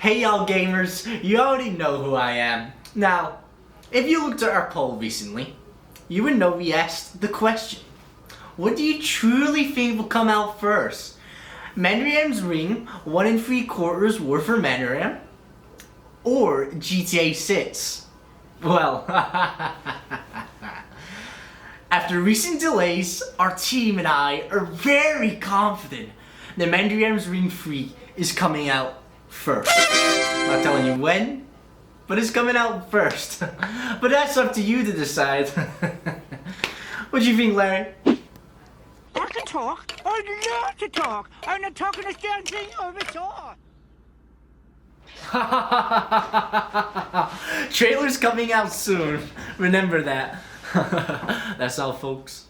Hey y'all gamers, you already know who I am. Now, if you looked at our poll recently, you would know we asked the question, what do you truly think will come out first? Mandarin's Ring 1 3/4 War for Mandarin, or GTA 6? Well, after recent delays, our team and I are very confident that Mandarin's Ring 3 is coming out first. Not telling you when, but it's coming out first. But that's up to you to decide. What do you think, Larry? I can talk. I love to talk. I'm not talking this damn thing over talk. Trailer's coming out soon. Remember that. That's all, folks.